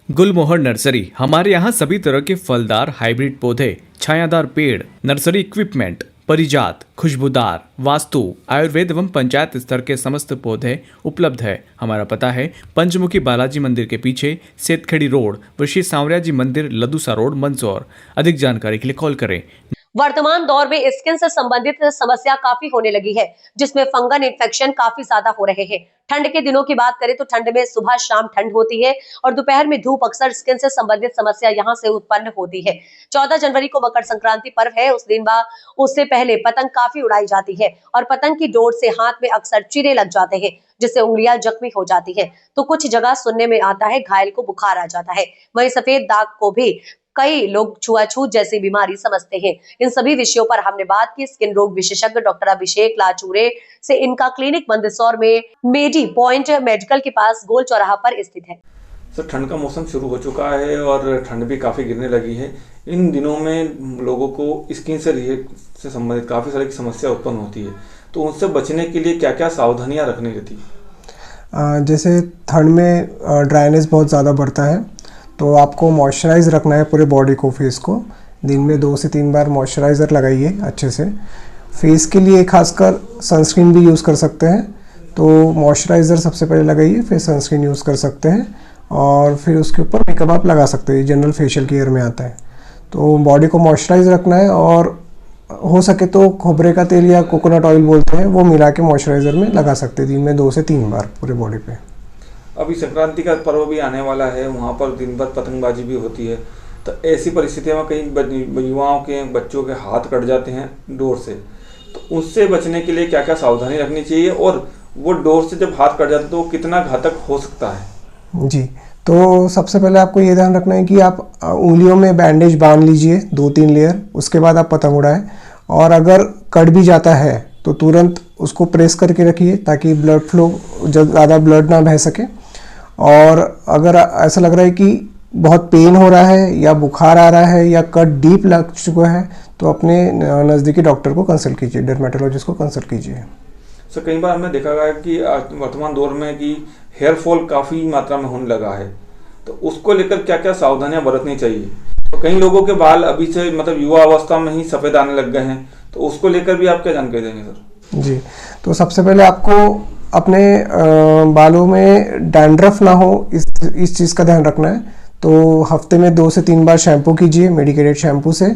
गुलमोहर nursery. हमारे यहाँ सभी तरह के फलदार हाइब्रिड पौधे, छायादार पेड़, नर्सरी इक्विपमेंट, परिजात, खुशबूदार, वास्तु, आयुर्वेद एवं पंचायत स्तर के समस्त पौधे उपलब्ध है। हमारा पता है पंचमुखी बालाजी मंदिर के पीछे, सेतखेड़ी रोड, ऋषि सांवरिया जी मंदिर, लदूसा रोड, मंदसौर। अधिक जानकारी के लिए कॉल करें। वर्तमान दौर में स्किन से संबंधित समस्या काफी होने लगी है, जिसमें फंगल इन्फेक्शन काफी ज्यादा हो रहे हैं। ठंड के दिनों की बात करें तो ठंड में सुबह शाम ठंड होती है और दोपहर में धूप। अक्सर स्किन से संबंधित समस्या यहां से उत्पन्न होती है। 14 जनवरी को मकर संक्रांति पर्व है। उस दिन उससे पहले पतंग काफी उड़ाई जाती है और पतंग की डोर से हाथ में अक्सर चिरे लग जाते हैं, जिससे उंगलियां जख्मी हो जाती है। तो कुछ जगह सुनने में आता है घायल को बुखार आ जाता है। वहीं सफेद दाग को भी कई लोग छुआछूत जैसी बीमारी समझते हैं। इन सभी विषयों पर हमने बात की स्किन रोग विशेषज्ञ डॉक्टर अभिषेक लाचूरे से। इनका क्लिनिक मंदसौर में मेडी पॉइंट मेडिकल के पास गोल चौराहा पर स्थित है। सर, ठंड का मौसम शुरू हो चुका है और ठंड भी काफ़ी गिरने लगी है। इन दिनों में लोगों को स्किन से संबंधित काफ़ी सारी समस्या उत्पन्न होती है, तो उनसे बचने के लिए क्या क्या सावधानियां रखनी रहती है? जैसे ठंड में ड्राइनेस बहुत ज़्यादा बढ़ता है, तो आपको मॉइस्चराइज रखना है पूरे बॉडी को, फेस को। दिन में 2 से 3 बार मॉइस्चराइज़र लगाइए अच्छे से। फेस के लिए खासकर सनस्क्रीन भी यूज़ कर सकते हैं, तो मॉइस्चराइज़र सबसे पहले लगाइए, फिर सनस्क्रीन यूज़ कर सकते हैं और फिर उसके ऊपर मेकअप आप लगा सकते हैं। जनरल फेशियल केयर में आता है। तो बॉडी को मॉइस्चराइज रखना है और हो सके तो खोबरे का तेल या कोकोनट ऑयल बोलते हैं, वो मिला के मॉइस्चराइज़र में लगा सकते हैं दिन में 2 से 3 बार पूरे बॉडी पे। अभी संक्रांति का पर्व भी आने वाला है, वहाँ पर दिन भर पतंगबाजी भी होती है, तो ऐसी परिस्थितियों में कई युवाओं के, बच्चों के हाथ कट जाते हैं डोर से, तो उससे बचने के लिए क्या क्या सावधानी रखनी चाहिए और वो डोर से जब हाथ कट जाते हैं तो कितना घातक हो सकता है? जी, तो सबसे पहले आपको ये ध्यान रखना है कि आप उंगलियों में बैंडेज बांध लीजिए 2-3 लेयर, उसके बाद आप पतंग उड़ाएं। और अगर कट भी जाता है तो तुरंत उसको प्रेस करके रखिए ताकि ब्लड फ्लो, ज़्यादा ब्लड ना बह सके। और अगर ऐसा लग रहा है कि बहुत पेन हो रहा है या बुखार आ रहा है या कट डीप लग चुका है, तो अपने नज़दीकी डॉक्टर को कंसल्ट कीजिए, डर्मेटोलॉजिस्ट को कंसल्ट कीजिए। सर, कई बार हमने देखा है कि वर्तमान दौर में कि हेयर फॉल काफ़ी मात्रा में होने लगा है, तो उसको लेकर क्या क्या सावधानियां बरतनी चाहिए? तो कई लोगों के बाल अभी से मतलब युवा अवस्था में ही सफ़ेद आने लग गए हैं, तो उसको लेकर भी आप क्या जानकारी देंगे सर? जी, तो सबसे पहले आपको अपने बालों में डैंड्रफ ना हो, इस चीज़ का ध्यान रखना है। तो हफ्ते में 2 से 3 बार शैम्पू कीजिए मेडिकेटेड शैम्पू से,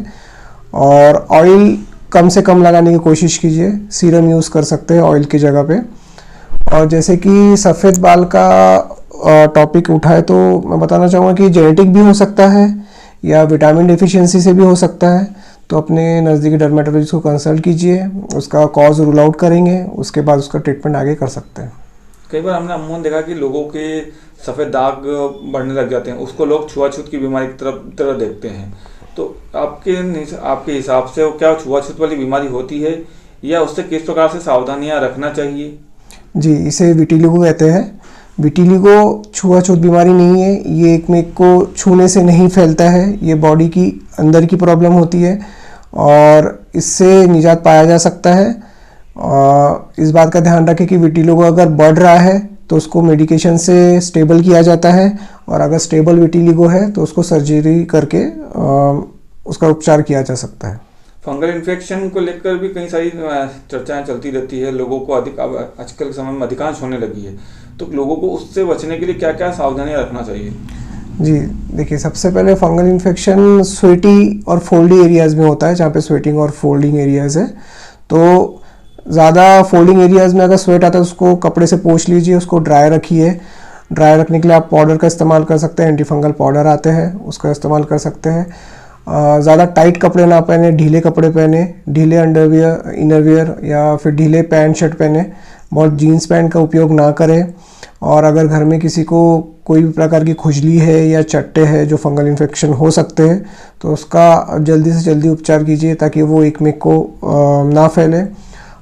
और ऑयल कम से कम लगाने की कोशिश कीजिए। सीरम यूज़ कर सकते हैं ऑयल की जगह पे। और जैसे कि सफ़ेद बाल का टॉपिक उठा है, तो मैं बताना चाहूँगा कि जेनेटिक भी हो सकता है या विटामिन डेफिशिएंसी से भी हो सकता है। तो अपने नज़दीकी डर्मेटोलॉजिस्ट को कंसल्ट कीजिए, उसका कॉज रूल आउट करेंगे, उसके बाद उसका ट्रीटमेंट आगे कर सकते हैं। कई बार हमने अमूमन देखा कि लोगों के सफ़ेद दाग बढ़ने लग जाते हैं, उसको लोग छुआछूत की बीमारी की तरह देखते हैं, तो आपके हिसाब से क्या छुआछूत वाली बीमारी होती है या उससे किस प्रकार से सावधानियां रखना चाहिए? जी, इसे विटिलिगो कहते हैं। विटिलिगो छुआछूत बीमारी नहीं है, ये एक में को छूने से नहीं फैलता है, ये बॉडी की अंदर की प्रॉब्लम होती है और इससे निजात पाया जा सकता है। इस बात का ध्यान रखें कि विटिलिगो अगर बढ़ रहा है तो उसको मेडिकेशन से स्टेबल किया जाता है, और अगर स्टेबल विटिलिगो है तो उसको सर्जरी करके उसका उपचार किया जा सकता है। फंगल इन्फेक्शन को लेकर भी कई सारी चर्चाएं चलती रहती है, लोगों को आजकल के समय में अधिकांश होने लगी है, तो लोगों को उससे बचने के लिए क्या क्या सावधानियां रखना चाहिए? जी, देखिए, सबसे पहले फंगल इन्फेक्शन स्वेटी और फोल्डी एरियाज़ में होता है, जहाँ पे स्वेटिंग और फोल्डिंग एरियाज़ है। तो ज़्यादा फोल्डिंग एरियाज़ में अगर स्वेट आता है उसको कपड़े से पोंछ लीजिए, उसको ड्राई रखिए। ड्राई रखने के लिए आप पाउडर का इस्तेमाल कर सकते हैं, एंटी फंगल पाउडर आते हैं, उसका इस्तेमाल कर सकते हैं। ज़्यादा टाइट कपड़े ना पहने, ढीले कपड़े पहने, ढीले अंडरवियर, इनरवियर या फिर ढीले पैंट शर्ट पहने। बहुत जीन्स पैंट का उपयोग ना करें। और अगर घर में किसी को कोई भी प्रकार की खुजली है या चट्टे हैं जो फंगल इन्फेक्शन हो सकते हैं, तो उसका जल्दी से जल्दी उपचार कीजिए ताकि वो एक में को ना फैले।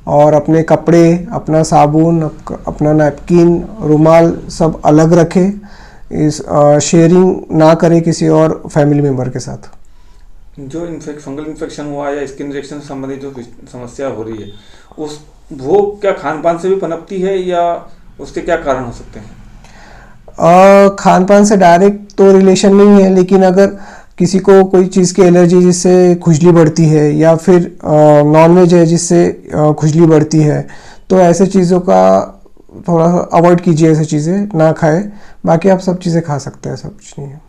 और अपने कपड़े, अपना साबुन, अपना नैपकिन, रुमाल सब अलग रखें। शेयरिंग ना करें किसी और फैमिली मेम्बर के साथ। जो फंगल इन्फेक्शन हुआ या स्किन रिएक्शन से संबंधित जो समस्या हो रही है, वो क्या खान पान से भी पनपती है या उसके क्या कारण हो सकते हैं? खान पान से डायरेक्ट तो रिलेशन नहीं है, लेकिन अगर किसी को कोई चीज़ की एलर्जी जिससे खुजली बढ़ती है, या फिर नॉनवेज है जिससे खुजली बढ़ती है, तो ऐसे चीज़ों का थोड़ा अवॉइड कीजिए, ऐसी चीज़ें ना खाएं। बाकी आप सब चीज़ें खा सकते हैं, सब कुछ नहीं है।